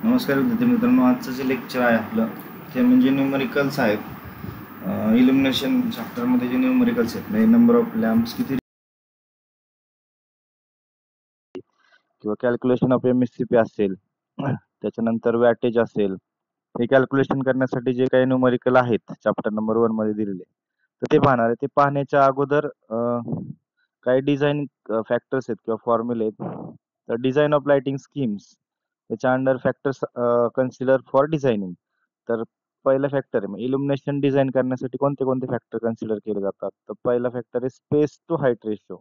नमस्कार विद्यार्थी मित्रांनो, आजचं जे लेक्चर आहे आपलं ते म्हणजे न्यूमरिकल्स आहेत. इल्युमिनेशन चॅप्टरमध्ये जे न्यूमरिकल्स आहेत म्हणजे नंबर ऑफ लॅम्प्स किती किंवा कॅल्क्युलेशन ऑफ एमएससीपी असेल, त्याच्यानंतर वॅटेज असेल, हे कॅल्क्युलेशन करण्यासाठी जे काही न्यूमरिकल आहेत चॅप्टर नंबर 1 मध्ये दिलेले, तर ते पाहणार आहे. ते पाहण्याच्या अगोदर काही डिझाइन फॅक्टर्स आहेत किंवा फॉर्म्युले आहेत. तर डिझाइन ऑफ लाइटिंग स्कीम्स त्याच्या under factors consider for designing. तर पहिला फॅक्टर आहे इल्युमिनेशन डिझाइन करण्यासाठी कोणते कोणते फॅक्टर कन्सिडर केले जातात. तर पहिला फॅक्टर आहे स्पेस टू हाईट रेशो.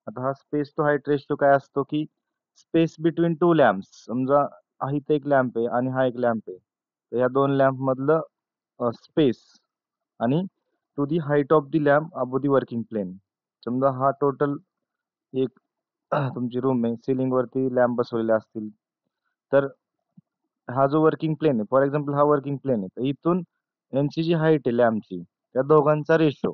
आता हा स्पेस टू हाईट रेशो काय असतो की स्पेस बिटवीन टू लॅम्प्स. समजा हा इथे एक लॅम्प आहे आणि हा एक लॅम्प आहे, तर या दोन लॅम्प मधलं स्पेस आणि to the height of the lamp above the working plane. समजा हा टोटल एक तुमची रूम आहे, सिलिंग वरती लॅम्प बसवलेले असतील, तर हा जो वर्किंग प्लेन आहे, फॉर एक्झाम्पल हा वर्किंग प्लेन आहे, तर इथून यांची जी हाईट आहे लॅम्पची, त्या दोघांचा रेशो,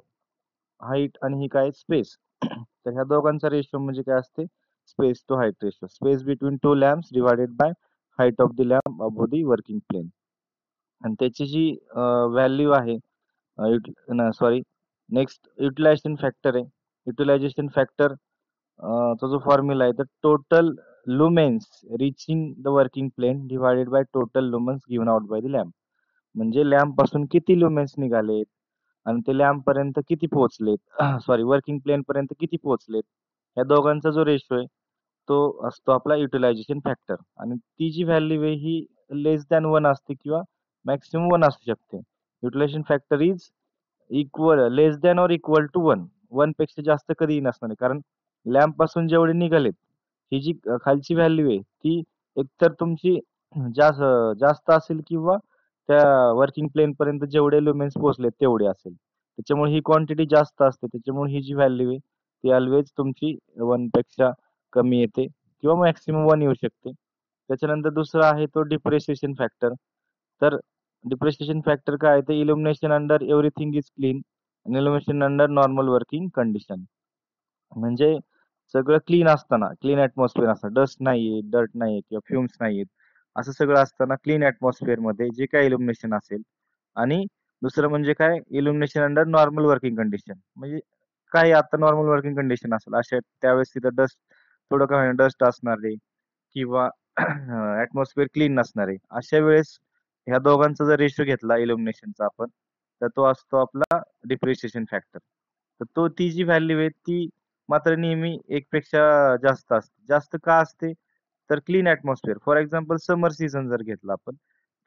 हाईट आणि ही काय स्पेस, तर ह्या दोघांचा रेशो म्हणजे काय असते, space to height ratio. Space between two lamps divided by height of the lamp above the working plane. आणि त्याची जी व्हॅल्यू आहे, सॉरी, नेक्स्ट युटिलायझेशन फॅक्टर आहे. युटिलायझेशन फॅक्टर तो जो फॉर्म्युला आहे, तर total lumens reaching the working plane divided by total lumens given out by the lamp. म्हणजे लॅम्प पासून किती लुमेन्स निघालेत आणि ते लॅम्प पर्यंत किती पोहोचलेत, सॉरी वर्किंग प्लेन पर्यंत किती पोहोचलेत, या दोघांचा जो रेशो आहे तो असतो आपला युटिलायझेशन फॅक्टर. आणि ती जी व्हॅल्यू आहे ही लेस दॅन 1 असते किंवा मॅक्सिमम 1 असू शकते. Utilisation factor is equal, less than or equal to 1. 1 पेक्षा जास्त कधीही नसणार आहे. कारण लॅम्प पासून जेवढे निघालेत, ही जी खालची व्हॅल्यू आहे ती एकतर तुमची जास्त जास्त असेल किंवा त्या वर्किंग प्लेन पर्यंत जेवढे लुमेन्स पोहोचलेत तेवढे असेल. त्याच्यामुळे ही क्वांटिटी जास्त असते. त्याच्यामुळे ही जी व्हॅल्यू आहे ती ऑल्वेज तुमची 1 पेक्षा कमी येते किंवा मॅक्सिमम 1 येऊ शकते. त्याच्यानंतर दुसरा आहे तो डिप्रिसिएशन फॅक्टर. तर डिप्रिसिएशन फॅक्टर काय आहे, ते इल्युमिनेशन अंडर एव्हरीथिंग इज क्लीन आणि इल्युमिनेशन अंडर नॉर्मल वर्किंग कंडिशन. म्हणजे सगळं क्लीन असताना, क्लीन ॲटमॉस्फिअर असतं, डस्ट नाहीये, डर्ट नाहीये किंवा फ्युम्स नाहीयेत. असं सगळं असताना क्लीन ॲटमॉस्फिअरमध्ये जे काही इल्युमिनेशन असेल, आणि दुसरं म्हणजे काय, इल्युमिनेशन अंडर नॉर्मल वर्किंग कंडिशन. म्हणजे काही आता नॉर्मल वर्किंग कंडिशन असेल, अशा त्यावेळेस तिथं डस्ट, थोडं का डस्ट असणार आहे किंवा ॲटमॉस्फिअर क्लीन नसणार आहे. अशा वेळेस ह्या दोघांचा जर रेशो घेतला इल्युमिनेशनचा आपण, तर तो असतो आपला डिप्रिसिएशन फॅक्टर. तर ती जी व्हॅल्यू आहे ती मात्र नेहमी 1 पेक्षा जास्त असते. जास्त का असते? तर clean atmosphere. For example summer season जर घेतला आपण,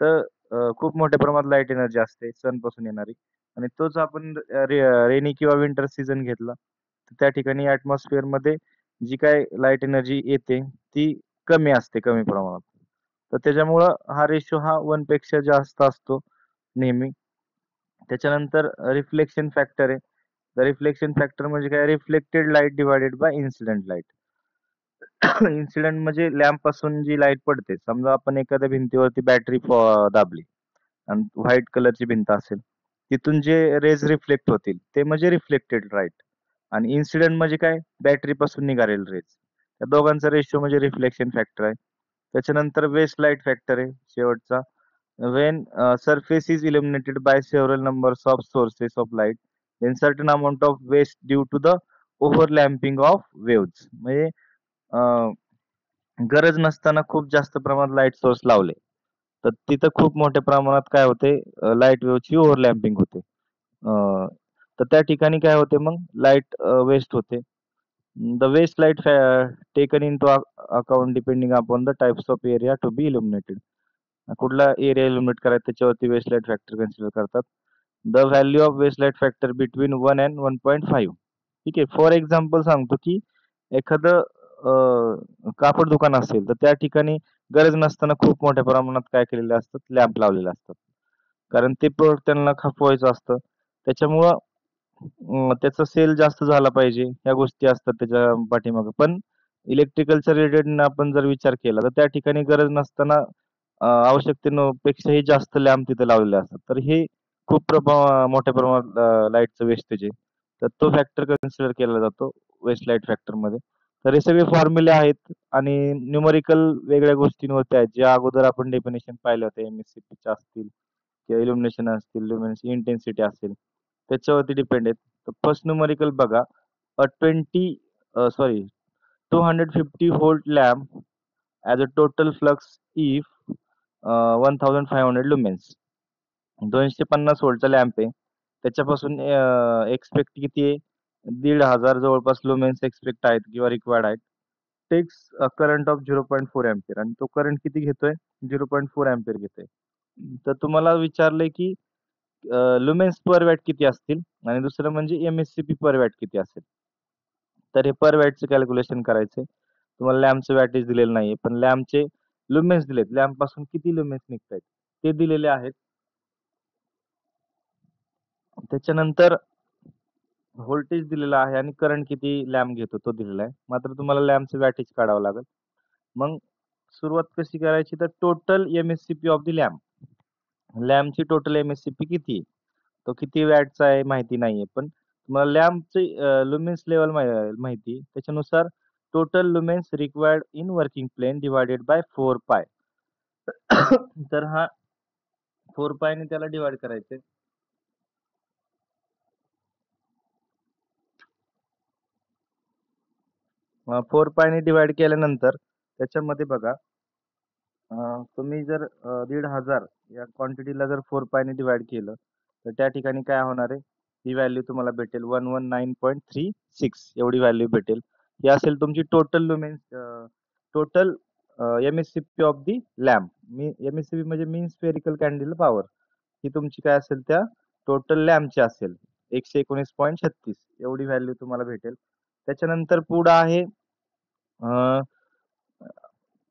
तर खूप मोठ्या प्रमाणात लाईट एनर्जी असते सनपासून येणारी. आणि तोच आपण रेनी किंवा विंटर सीझन घेतला, तर त्या ठिकाणी ॲटमॉस्फिअरमध्ये जी काही लाईट एनर्जी येते ती कमी असते, कमी प्रमाणात. तर त्याच्यामुळं हा रेशो हा 1 पेक्षा जास्त असतो नेहमी. त्याच्यानंतर रिफ्लेक्शन फॅक्टर आहे. तर रिफ्लेक्शन फॅक्टर म्हणजे काय, reflected light divided by incident light. Incident म्हणजे लॅम्प पासून जी लाईट पडते. समजा आपण एखाद्या भिंतीवरती बॅटरी दाबली आणि व्हाईट कलरची भिंत असेल, तिथून जे रेज रिफ्लेक्ट होतील ते म्हणजे रिफ्लेक्टेड लाईट. आणि इन्सिडेंट म्हणजे काय, बॅटरी पासून निघालेले रेज. त्या दोघांचा रेशो म्हणजे रिफ्लेक्शन फॅक्टर आहे. त्याच्यानंतर वेस्ट लाईट फॅक्टर आहे शेवटचा. when surface is illuminated by several numbers of sources of light, then certain amount of waste due to the overlapping of waves. म्हणजे गरज नसताना खूप जास्त प्रमाणात लाईट सोर्स लावले, तर तिथं खूप मोठ्या प्रमाणात काय होते, लाईट वेव्हची ओव्हरलॅपिंग होते. तर त्या ठिकाणी काय होते, मग लाईट वेस्ट होते. The waste light taken into account depending upon the types of area to be illuminated. कुठला एरिया इल्युमिनेट करायचा त्याच्यावरती वेस्ट लाईट फॅक्टर कन्सिडर करतात. The value of waste light factor between 1 and 1.5. ठीक आहे. For example सांगतो की एखादं कापड दुकान असेल, तर त्या ठिकाणी गरज नसताना खूप मोठ्या प्रमाणात काय केलेले असतात, लॅम्प लावलेले असतात. कारण ते प्रोडक्ट त्यांना खपवायचं असतं. त्याच्यामुळं त्याचा सेल जास्त झाला पाहिजे, ह्या गोष्टी असतात त्याच्या पाठीमागे. पण इलेक्ट्रिकलच्या रिलेटेड आपण जर विचार केला, तर त्या ठिकाणी गरज नसताना आवश्यकतेपेक्षाही जास्त लॅम्प तिथे लावलेले असतात. तर हे खूप मोठ्या प्रमाणात लाईटचं वेस्टेज आहे. तर तो फॅक्टर कन्सिडर केला जातो वेस्ट लाईट फॅक्टरमध्ये. तर हे सगळे फॉर्म्युले आहेत आणि न्यूमरिकल वेगळ्या गोष्टींवरती आहेत, जे अगोदर आपण डेफिनेशन पाहिलं होतं एमएससीपीच्या असतील किंवा इल्युमिनेशन असतील, लुमिनस इंटेन्सिटी असेल, त्याच्यावरती डिपेंड आहेत. तर फर्स्ट न्यूमरिकल बघा, अ 20 sorry 250 volt lamp as a total flux if 1500 लुमेन्स. 250 व्होल्टचा लॅम्प आहे. त्याच्यापासून एक्सपेक्ट किती आहे? 1500 जवळपास लुमेन्स एक्सपेक्ट आहेत किंवा रिक्वायर्ड आहेत. टेक्स करंट ऑफ 0.4 अँपिअर आणि तो करंट किती घेतोय? 0.4 अँपिअर घेतोय. तर तुम्हाला विचारलंय की लुमेन्स पर वॅट किती असतील आणि दुसरं म्हणजे एमएससीपी पर वॅट किती असेल. तर हे पर वॅटचं कॅल्क्युलेशन करायचंय. तुम्हाला लॅम्पचं वॅटेज दिलेलं नाहीये, पण लॅम्पचे लुमेन्स दिलेत. लॅम्प पासून किती लुमेन्स निघतायत ते दिलेले आहेत. त्याच्यानंतर व्होल्टेज दिलेला आहे आणि करंट किती लॅम्प घेतो तो दिलेला आहे. मात्र तुम्हाला लॅम्पचं वॅटेज काढावं लागेल. मग सुरुवात कशी करायची? तर total MSCP of the lamp. लॅम्पची टोटल एमएससीपी किती आहे? तो किती वॅटचा आहे माहिती नाहीये, पण तुम्हाला लॅम्पचे लुमेन्स लेवल माहिती आहे. त्याच्यानुसार total lumens required in working plane divided by 4 pi. तर हा 4 पायने त्याला डिवाइड करायचंय. 4 पायने डिवाइड केल्यानंतर त्याच्यामध्ये बघा, तुम्ही जर 1500 या क्वांटिटीला जर 4 पायने डिवाइड केलं तर त्या ठिकाणी काय होणार आहे? ही व्हॅल्यू तुम्हाला भेटेल 119.36 एवढी व्हॅल्यू भेटेल. ही असेल तुमची total lumens, total MSCP of the lamp. MSCP म्हणजे मीन स्फेरिकल कॅन्डल पॉवर. ही तुमची काय असेल? त्या टोटल लॅम्पची असेल 119.36 एवढी व्हॅल्यू तुम्हाला भेटेल. त्याच्यानंतर पुढं आहे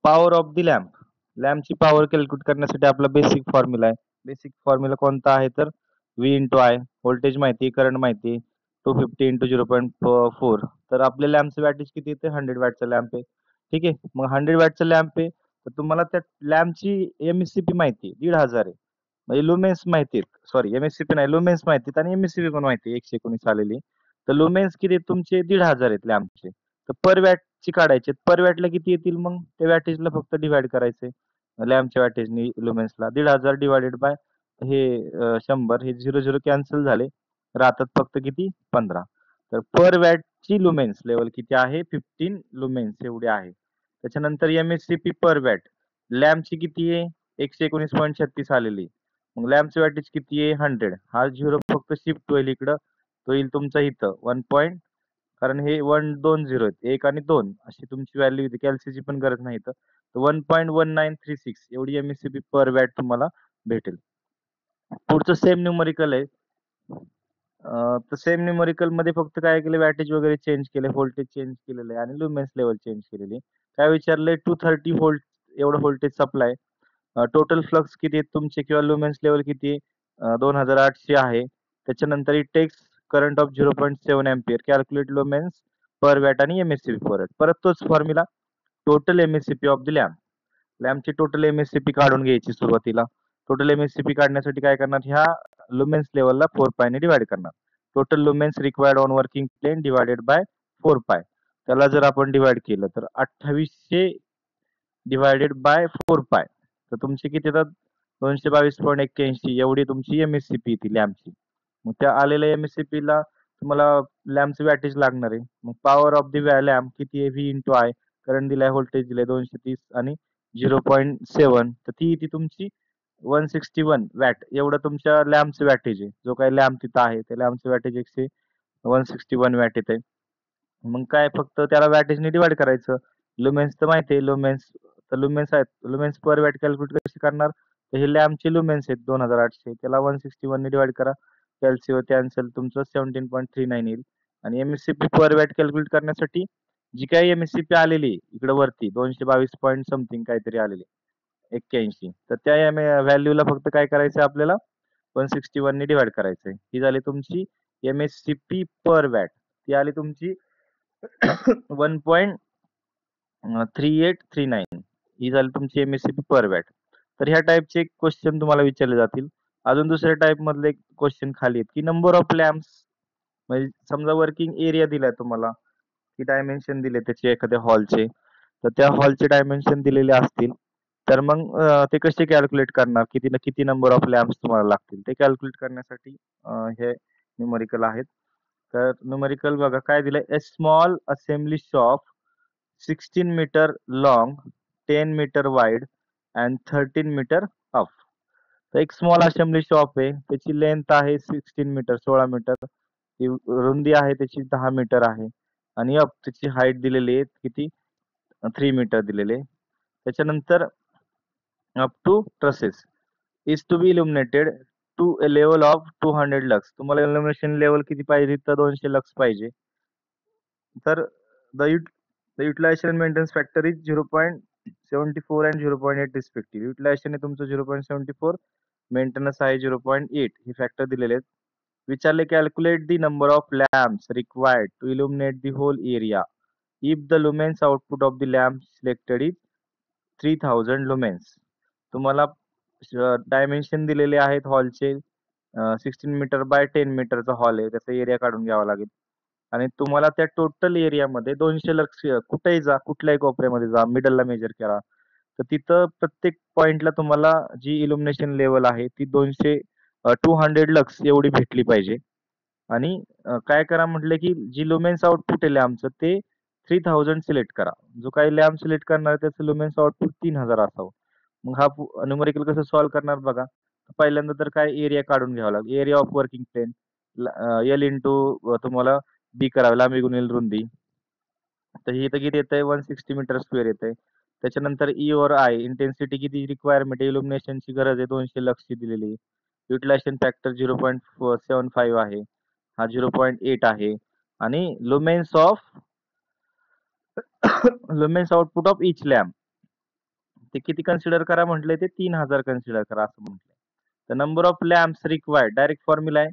पॉवर ऑफ द लॅम्प. लॅम्पची पॉवर कॅल्क्युलेट करण्यासाठी आपला बेसिक फॉर्म्युला आहे. बेसिक फॉर्म्युला कोणता आहे? तर व्ही इंटू आय. व्होल्टेज माहिती, करंट माहिती, 250 इंटू 0.4. तर आपल्या लॅम्पचं वॅटेज किती येते? 100 वॅटचा लॅम्प आहे. ठीक आहे. मग 100 वॅटचा लॅम्प आहे तर तुम्हाला त्या लॅम्पची एमएससीपी माहिती 1500 आहे. म्हणजे लुमेन्स माहिती आहेत. सॉरी, एमएससीपी नाही, लुमेन्स माहिती आहेत आणि एमएससीपी पण माहिती आहे 119 आलेली. तर लुमेन्स किती आहेत तुमचे? 1500 आहेत लॅम्पचे. तर पर वॅटची काढायचे. पर वॅटला किती येतील? मग त्या वॅटेजला फक्त डिवाइड करायचे. लॅम्पच्या वॅटेजनी लुमेन्सला 1500 डिवाइडेड बाय हे 100. हे 0 कॅन्सल झाले. राहतात फक्त किती? 15. तर पर वॅटची लुमेन्स लेवल किती आहे? 15 लुमेन्स एवढी आहे. त्याच्यानंतर एमएससीपी पर वॅट. लॅम्पची किती आहे? 119.36 आलेली. मग लॅम्पची वॅटेज किती आहे? 100. हा 0 फक्त शिफ्ट होईल इकडं. तो येईल तुमचा इथं 1. कारण हे 1 2 0 आहेत. 1 आणि 2 अशी तुमची व्हॅल्यू येते. कॅल्सीची पण गरज नाही इथं. तर 1.1936 एवढी एमएससीपी पर वॅट तुम्हाला भेटेल. पुढचं सेम न्यूमरिकल आहे. तर सेम न्यूमरिकल मध्ये फक्त काय केलं? वॅटेज वगैरे चेंज केले, व्होल्टेज चेंज केलेलं आहे आणि लुमेन्स लेवल चेंज केलेली. काय विचारलंय? 230 व्होल्ट एवढं व्होल्टेज सप्लाय. टोटल फ्लक्स किती आहेत तुमचे किंवा लुमेन्स लेवल किती? 2800 आहे. त्याच्यानंतर it takes current of 0.7 ampere. Calculate lumens per watt आणि एमएससीपी पर वॅट. परत तोच formula, total MSCP of the lamp. लॅम्पची टोटल एमएससीपी काढून घ्यायची सुरुवातीला. टोटल एमएससीपी काढण्यासाठी काय करणार? ह्या लुमेन्स लेवलला 4 पायने डिवाइड करणार. Total lumens required on working plane divided by 4 pi. त्याला जर आपण डिवाइड केलं तर 2800 डिवायडेड बाय 4 पाय. तर तुमची किती येतात? 222.81 एवढी तुमची एमएससीपी येते लॅम्पची. मग त्या आलेल्या एमएससीपी ला तुम्हाला लॅम्पचं वॅटेज लागणार आहे. मग पॉवर ऑफ द लॅम्प किती आहे? V into I. करंट दिलाय, व्होल्टेज दिलाय 230 आणि 0.7. तर ती येते तुमची 161 वॅट. एवढं तुमच्या लॅम्पचं वॅटेज आहे. जो काही लॅम्प तिथं आहे त्या लॅम्पचं वॅटेज 161 वॅट येते. मग काय फक्त त्याला वॅटेजने डिवाइड करायचं. लुमेन्स तर माहिती आहे, लुमेन्स तर लुमेन्स आहेत. लुमेन्स पर वॅट कॅल्क्युलेट कशी करणार? तर हे लॅम्पचे लुमेन्स आहेत 2800. त्याला 161 ने डिवाइड करा. कॅल्सीवरती आन्सर तुमचं 17.39 येईल. आणि एमएससीपी पर वॅट कॅल्क्युलेट करण्यासाठी जी काही एमएससीपी आलेली इकडे वरती 222 पॉईंट समथिंग काहीतरी आलेली 81, तर त्या व्हॅल्यूला फक्त काय करायचं आपल्याला? 161 ने डिवाइड करायचंय. ही झाली तुमची एमएससीपी पर वॅट. ती आली तुमची 1.3839. ही झाली तुमची एमएससीपी पर वॅट. तर ह्या टाईपचे क्वेश्चन तुम्हाला विचारले जातील. अजून दुसऱ्या टाईप मधले क्वेश्चन खाली आहेत की नंबर ऑफ लॅम्प्स, म्हणजे समजा वर्किंग एरिया दिलाय तुम्हाला की डायमेन्शन दिले त्याचे एखाद्या हॉलचे, तर त्या हॉलचे डायमेन्शन दिलेले असतील, तर मग ते कसे कॅल्क्युलेट करणार, किती किती नंबर ऑफ लॅम्प्स तुम्हाला लागतील ते कॅल्क्युलेट करण्यासाठी हे न्यूमरिकल आहेत. तर न्यूमरिकल बघा काय दिलंय, a small assembly shop 16 metre long, 10 metre wide and 13 metre up. तर एक स्मॉल असेंब्ली शॉप आहे, त्याची लेंथ आहे 16 मीटर, 16 मीटर. ती रुंदी आहे त्याची 10 मीटर आहे आणि अप त्याची हाईट दिलेली आहे किती, 3 मीटर दिलेले आहे. त्याच्यानंतर up to trusses is to be illuminated to a level of 200 lux. तुम्हाला इल्युमिनेशन लेवल किती पाहिजे, तर 200 लक्स पाहिजे. तर the utilisation maintenance factor is 0.74 and 0.8 respective. Utilisation आहे तुमचं 0.74, मेंटेनन्स आहे 0.8, हे फॅक्टर दिलेले आहेत. विचारले calculate the number of lamps required to illuminate the whole area if the lumens output of the lamp selected is 3000 lumens. तुम्हाला dimension दिलेले आहेत हॉलचे, 16 मीटर बाय 10 मीटरचा हॉल आहे, त्याचा एरिया काढून घ्यावा लागेल. आणि तुम्हाला त्या टोटल एरियामध्ये 200 लक्स, कुठेही जा, कुठल्याही कोपऱ्यामध्ये जा, मिडलला मेजर करा, तर तिथं प्रत्येक पॉइंटला तुम्हाला जी इल्युमिनेशन लेवल आहे ती 200 लक्स एवढी भेटली पाहिजे. आणि काय करा म्हटलं की जी लुमेन्स आउटपुट आहे लॅम्पचं ते 3000 सिलेक्ट करा. जो काही लॅम्प सिलेक्ट करणार आहे त्याचं लुमेन्स आउटपुट 3000 असावं. मग हा न्यूमरिकल कसं सॉल्व्ह करणार बघा. पहिल्यांदा तर काय एरिया काढून घ्यावा लागेल. Area of working plane L into तुम्हाला बी करावं, लांबी गुणिले रुंदी. तर ही इथं किती येतंय, 160 मीटर स्क्वेअर येतंय. त्याच्यानंतर ई और आय इंटेन्सिटी किती रिक्वायरमेंट आहे, इल्युमिनेशनची गरज आहे 200 लक्सची दिलेली. युटिलायझेशन फॅक्टर 0.75 आहे, हा 0.8 आहे. आणि lumens of lumens output of each lamp ते किती कन्सिडर करा म्हटलंय, ते 3000 कन्सिडर करा असं म्हटलंय. The number of lamps required, direct formula आहे,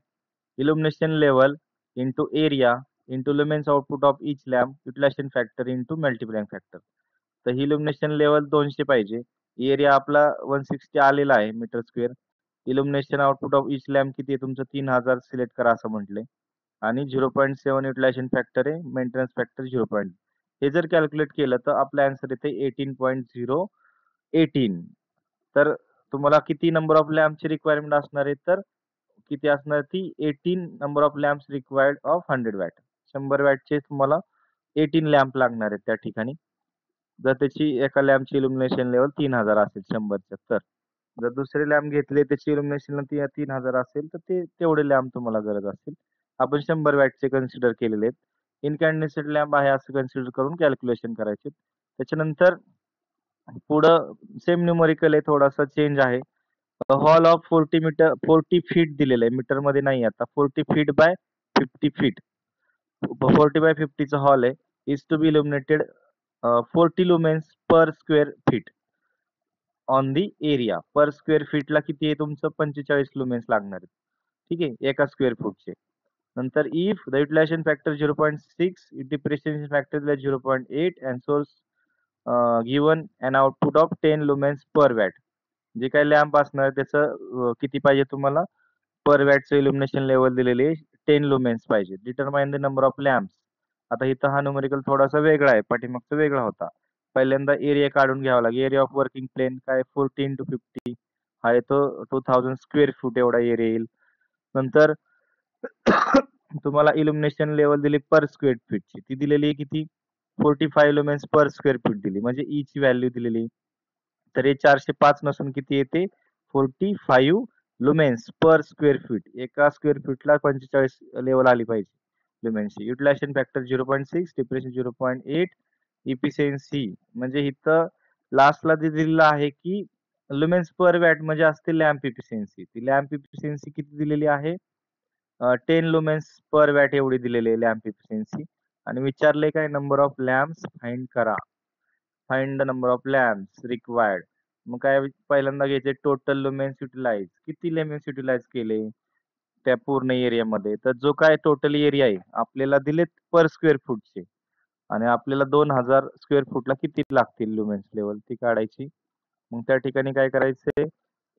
illumination level into area into lumens output of each lamp, utilization factor into multiplying factor. तर ही इल्युमिनेशन लेवल 200 पाहिजे, एरिया आपला 160 आलेला आहे metre square. Illumination output of each lamp किती आहे तुमचं, 3000 सिलेक्ट करा असं म्हटलंय. आणि 0.7 युटिलायझेशन फॅक्टर आहे, मेंटेनन्स फॅक्टर 0. हे जर कॅल्क्युलेट केलं तर आपलं आन्सर येते 18.018. तर तुम्हाला किती नंबर ऑफ लॅम्पची रिक्वायरमेंट असणार आहे, तर किती असणार ती 18 number of lamps required of 100 watt. 100 वॅटचे तुम्हाला 18 लॅम्प लागणार आहेत त्या ठिकाणी. जर त्याची एका लॅम्पची इल्युमिनेशन लेवल 3000 असेल 100च्या, तर जर दुसरे लॅम्प घेतले त्याची इल्युमिनेशन 3000 असेल तर ते तेवढे लॅम्प तुम्हाला गरज असेल. आपण 100 वॅटचे कन्सिडर केलेले आहेत. इनकॅन्डिडेंट लॅम्प आहे असं कन्सिडर करून कॅल्क्युलेशन करायचे. त्याच्यानंतर पुढं सेम न्यूमरिकल आहे, थोडासा चेंज आहे. हॉल ऑफ 40 मीटर 40 फीट दिलेलं आहे, मीटर मध्ये नाही आता. 40 फीट बाय 50 फीट, 40 बाय 50 चा हॉल आहे. Is to be illuminated 40 lumens per square feet on the area. Per square फीटला किती आहे तुमचं, 45 लुमेन्स लागणार आहेत. ठीक आहे, एका स्क्वेअर फूटचे. नंतर if the utilization factor 0.6, depreciation factor दिला 0.8 and source given an output of 10 lumens per watt. जे काही लॅम्प असणार त्याचं किती पाहिजे तुम्हाला, पर वॅटचं इल्युमिनेशन लेवल दिलेले 10 लुमेन्स पाहिजे. Determine the number of lamps. आता इथं हा न्यूमरिकल थोडासा वेगळा आहे, पाठीमागचा वेगळा होता. पहिल्यांदा एरिया काढून घ्यावा लागेल. एरिया ऑफ वर्किंग प्लेन काय 40 into 50 हा येतो 2000 स्क्वेअर फूट एवढा एरिया येईल. नंतर तुम्हाला इल्युमिनेशन लेवल दिली पर स्क्वेअर फीटची, ती दिलेली आहे किती, 45 लुमेन्स पर स्क्वेअर फीट दिली, म्हणजे ई ची व्हॅल्यू दिलेली. तर हे 405 नसून किती येते, 45 लुमेन्स पर स्क्वेअर फीट. एका स्क्वेअर फीटला 45 लेवल आली पाहिजे लुमेन्सची. युटिलायझेशन फॅक्टर 0.6, डिप्रेशन 0.8, इफिशियन्सी म्हणजे इथं लास्टला जे दिलेलं आहे की लुमेन्स पर वॅट म्हणजे असते लॅम्प इफिशियन्सी. ती लॅम्प इफिशियन्सी किती दिलेली आहे, 10 लुमेन्स पर वॅट एवढी दिलेली आहे लॅम्प इफिशियन्सी. आणि विचारले काय, नंबर ऑफ लॅम्प्स फाइंड करा, find the number of lamps required. मग काय पहिल्यांदा घ्यायचे टोटल लुमेन्स युटिलाइज, किती लुमेन्स युटिलाइज केले त्या पूर्ण एरियामध्ये. तर जो काय टोटल एरिया आहे आपल्याला दिलेत पर स्क्वेअर फूटचे, आणि आपल्याला 2000 स्क्वेअर फूटला किती लागतील लुमेन्स लेवल ती काढायची. मग त्या ठिकाणी काय करायचंय,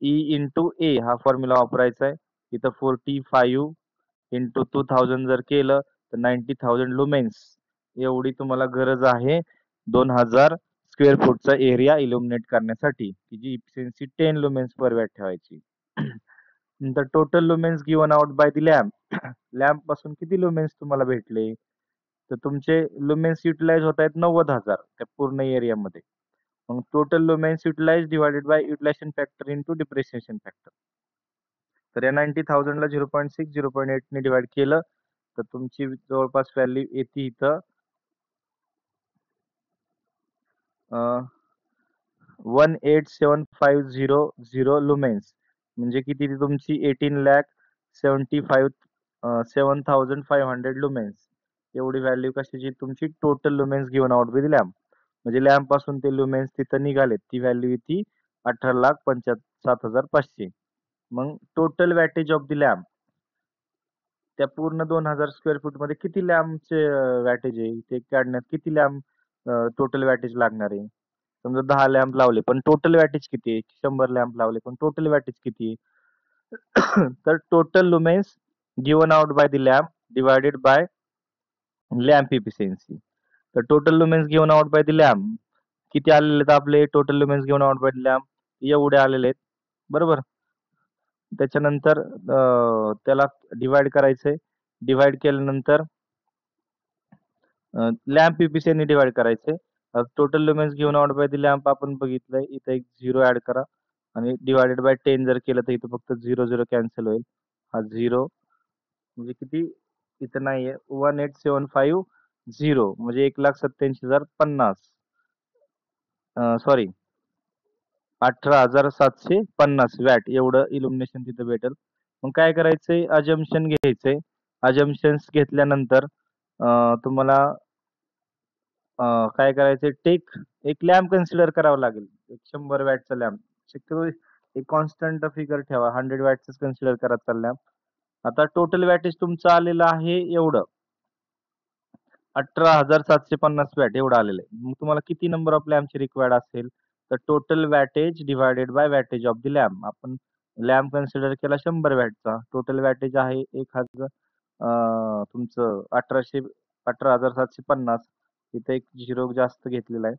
ई इंटू ए हा फॉर्म्युला वापरायचा आहे. इथं 45 इंटू 2000 जर केलं तर 90,000 लुमेन्स एवढी तुम्हाला गरज आहे 2000 स्क्वेअर फूटचा एरिया इल्युमिनेट करण्यासाठी, की जी इफिशियन्सी 10 लुमेन्स पर वॅट ठेवायची. नंतर total lumens given out by the lamp. Lamp पासून किती लुमेन्स तुम्हाला भेटले? तर तुमचे लुमेन्स युटिलाइज होत आहेत 90,000 त्या पूर्ण एरियामध्ये. मग total lumens utilize divided by utilization factor into depreciation factor. तर या 90,000 ला 0.6 0.8 ने डिवाइड केलं तर तुमची जवळपास व्हॅल्यू येते इथं 187,500 लुमेन्स. म्हणजे किती ती तुमची 18,75,7,500 लुमेन्स. एवढी व्हॅल्यू कशाची तुमची total lumens given out with lamp. म्हणजे लॅम्प पासून ते लुमेन्स तिथं निघालेत ती व्हॅल्यू येते 18,75,7,500. मग total weightage of the lamp त्या पूर्ण 2000 स्क्वेअर फूट मध्ये किती लॅम्पचे वॅटेज आहे ते काढण्यात किती लॅम्प टोटल वॅटेज लागणार आहे. समजा 10 लॅम्प लावले पण टोटल वॅटेज किती आहे. 100 लॅम्प लावले पण टोटल वॅटेज किती आहे. तर total lumens given out by the lamp divided by lamp efficiency. तर total lumens given out by the lamp किती आलेले आहेत आपले total lumens given out by the lamp एवढे आलेले आहेत बरोबर. त्याच्यानंतर त्याला डिवाइड करायचंय. डिवाइड केल्यानंतर लॅम्प इफिशियन्सी डिवाइड करायचंय. Total lumens given out by the lamp आपण बघितलंय इथं एक 0 ऍड करा आणि डिवाइडेड बाय 10 जर केलं तर इथं फक्त 0 0 कॅन्सल होईल. हा 0 म्हणजे किती इथं नाहीये 18750 म्हणजे 1,87,50 सॉरी 18,750 वॅट एवढं इल्युमिनेशन तिथं भेटेल. मग काय करायचंय अजम्पशन घ्यायचंय. अजम्पशन्स घेतल्यानंतर तुम्हाला काय करायचंय एक लॅम्प कन्सिडर करावा लागेल. एक 100 वॅटचा लॅम्प. शक्यतो एक कॉन्स्टंट फिगर ठेवा. 100 वॅटच कन्सिडर करा लॅम्प. आता टोटल वॅटेज तुमचं आलेलं आहे एवढं 18,750 वॅट एवढं आलेलं आहे. मग तुम्हाला किती नंबर ऑफ लॅम्पची रिक्वायर्ड असेल तर total weightage divided by weightage of the lamp. आपण लॅम्प कन्सिडर केला 100 वॅटचा. टोटल वॅटेज आहे 1000 तुमचं 18,750. इथे एक झिरो जास्त घेतलेला आहे.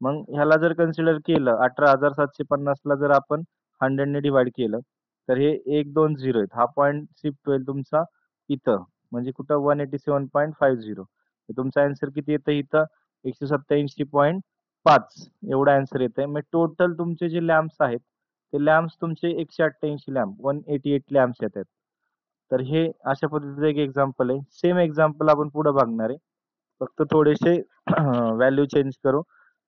मग ह्याला जर कन्सिडर केलं 18,750 ला जर आपण 100 ने डिवाइड केलं तर हे 1 2 0 आहेत. हा पॉइंट शिफ्ट होईल तुमचा इथं म्हणजे कुठं 187.50. तुमचा आन्सर किती येतं इथं 187.5 एवढा आन्सर येतंय. मग टोटल तुमचे जे लॅम्प्स आहेत ते लॅम्प्स तुमचे 188 लॅम्प 188 लॅम्प्स येतात. तर हे अशा पद्धतीचं एक एक्झाम्पल आहे. सेम एक्झाम्पल आपण पुढे बघणार आहे. फक्त थोडेसे व्हॅल्यू चेंज करू.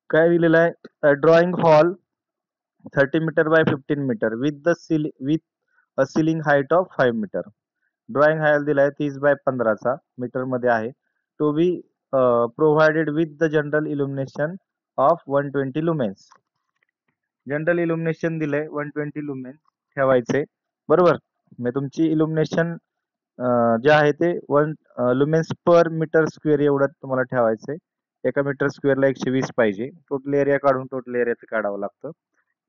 काय दिलेलं आहे drawing hall 30 metre by 15 metre with a ceiling height of 5 metre. Drawing hall दिलाय 30 बाय 15चा मीटर मध्ये आहे. To be provided with the general illumination of 120 lumens. General illumination दिलंय 120 लुमेन्स ठेवायचे बरोबर. मग तुमची इल्युमिनेशन जे आहे ते 1 लुमेन्स पर मीटर स्क्वेअर एवढं तुम्हाला ठेवायचंय. एका मीटर स्क्वेअरला 120 पाहिजे. टोटल एरिया काढून टोटल एरियाचं काढावं लागतं.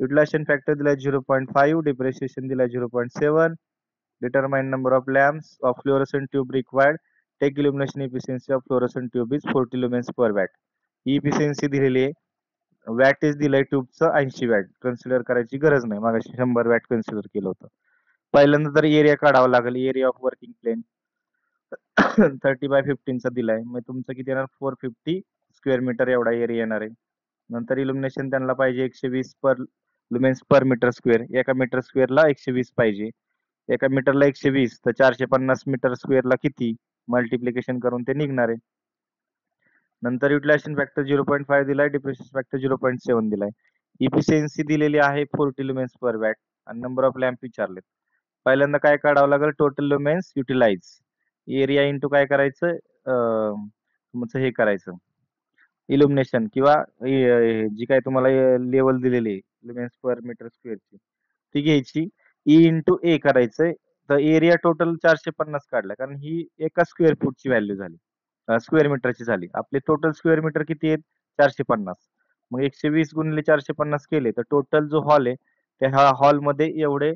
युटिलायझेशन फॅक्टर दिलाय 0.5, डिप्रिसिएशन दिलाय 0.7. Determine number of lamps of fluorescent tube required. Take illumination efficiency of fluorescent tube is 40 lumens per watt. ही इफिशियन्सी दिलेली आहे. वॅटेज दिलंय ट्यूबचं 80 वॅट. कन्सिडर करायची गरज नाही. मागाशी 100 वॅट कन्सिडर केलं होतं. पहिल्यांदा तर एरिया काढावा लागेल. Area of working plane 30 by 15 चा दिलाय. मग तुमचं किती येणार 450 स्क्वेअर मीटर एवढा एरिया येणार आहे. नंतर इल्युमिनेशन त्यांना पाहिजे 120 पर लुमेन्स पर मीटर स्क्वेअर. एका मीटर स्क्वेअरला 120 पाहिजे. एका मीटरला 120 तर 450 मीटर स्क्वेअरला किती मल्टिप्लिकेशन करून ते निघणार आहे. नंतर युटिलायझेशन फॅक्टर 0.5 दिलाय. डिप्रिसिएशन फॅक्टर 0.7 दिलाय. इफिशियन्सी दिलेली आहे 40 लुमेन्स पर वॅट आणि नंबर ऑफ लॅम्प विचारलेत. पहिल्यांदा काय काढावं लागेल total lumens utilise. Area into काय करायचं तुमचं हे करायचं इल्युमिनेशन किंवा जी काय तुम्हाला लेवल दिलेली आहे लुमेन्स पर मीटर स्क्वेअरची ती घ्यायची. ई इंटू ए करायचंय. तर एरिया टोटल 450 काढला कारण ही एका स्क्वेअर फूटची व्हॅल्यू झाली. स्क्वेअर मीटरची झाली. आपले टोटल स्क्वेअर मीटर किती आहेत 450. मग 120 गुणिले 450 केले तर टोटल जो हॉल आहे त्या हॉलमध्ये एवढे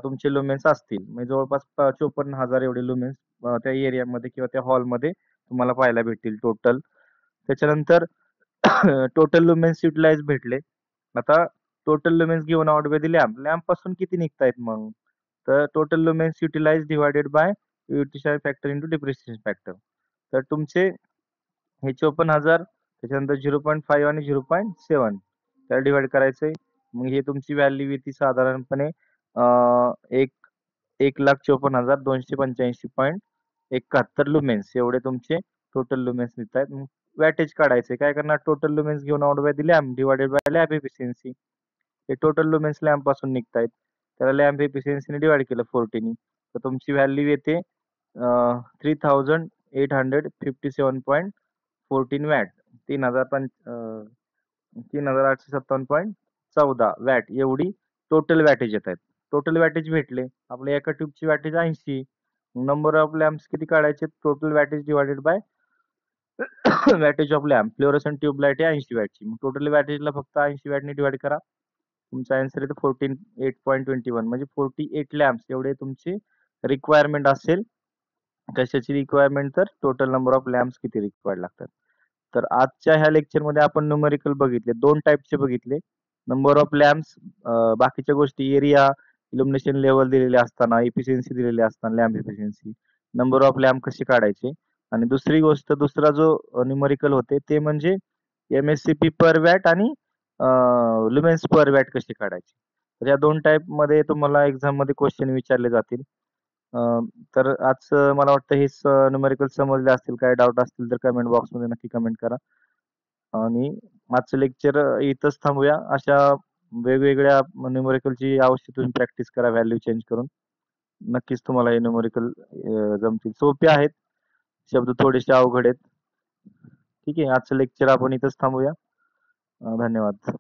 तुमचे लुमेन्स असतील. म्हणजे जवळपास 54,000 एवढे लुमेन्स त्या एरियामध्ये किंवा त्या हॉलमध्ये तुम्हाला पाहायला भेटतील टोटल. त्याच्यानंतर टोटल लुमेन्स युटिलाइज भेटले. आता total lumens given out by the lamp. Lamp पासून किती निघतायत मग? तर total lumens utilize divided by utilization factor into depreciation factor. तर तुमचे हे 54,000 त्याच्यानंतर 0.5 आणि 0.7 त्याला डिवाइड करायचंय. मग हे तुमची व्हॅल्यू येते साधारणपणे एक 1,54,285.71 लुमेन्स एवढे तुमचे टोटल लुमेन्स निघतायत. मग वॅटेज काढायचे. काय करणार? टोटल लुमेन्स घेऊन out by the lamp divided by lamp efficiency. हे टोटल लुमेन्स लॅम्प पासून निघतायत. त्याला लॅम्प एफिशियन्सीने डिवाइड केलं 40 नी. तर तुमची व्हॅल्यू येते 3,857.14 वॅट. 3,857.14 वॅट एवढी टोटल वॅटेज येत आहेत. टोटल वॅटेज भेटले. आपल्या एका ट्यूबची वॅटेज 80. नंबर ऑफ लॅम्प्स किती काढायचे? Total weightage divided by weightage of lamp. Fluorescent tube light आहे 80 वॅटची. मग टोटल वॅटेजला फक्त 80 वॅटने डिवाइड करा. तुमचा आन्सर येतो 48.21 म्हणजे 48 लॅम्प्स एवढे तुमची रिक्वायरमेंट असेल. कशाची रिक्वायरमेंट? तर टोटल नंबर ऑफ लॅम्प्स किती रिक्वायर्ड लागतात. तर आजच्या ह्या लेक्चरमध्ये आपण न्यूमेरिकल बघितले. 2 टाईपचे बघितले. नंबर ऑफ लॅम्प्स, बाकीच्या गोष्टी एरिया, इल्युमिनेशन लेवल दिलेले असताना, एफिशियन्सी दिलेली असताना lamp efficiency, number of lamp कसे काढायचे. आणि दुसरी गोष्ट दुसरा जो न्यूमेरिकल होते ते म्हणजे एमएससीपी पर वॅट आणि लुमेन्स पर वॅट कसे काढायचे. तर या 2 टाईप मध्ये तुम्हाला एक्झाम मध्ये क्वेश्चन विचारले जातील. तर आज मला वाटतं हे न्यूमेरिकल समजले असतील. काही डाऊट असतील तर कमेंट बॉक्समध्ये नक्की कमेंट करा. आणि आजचं लेक्चर इथंच थांबूया. अशा वेगवेगळ्या न्यूमेरिकलची अवश्य तुम्ही प्रॅक्टिस करा व्हॅल्यू चेंज करून. नक्कीच तुम्हाला हे न्यूमेरिकल जमतील. सोपे आहेत, शब्द थोडेसे अवघड आहेत. ठीक आहे, आजचं लेक्चर आपण इथंच थांबूया. धन्यवाद.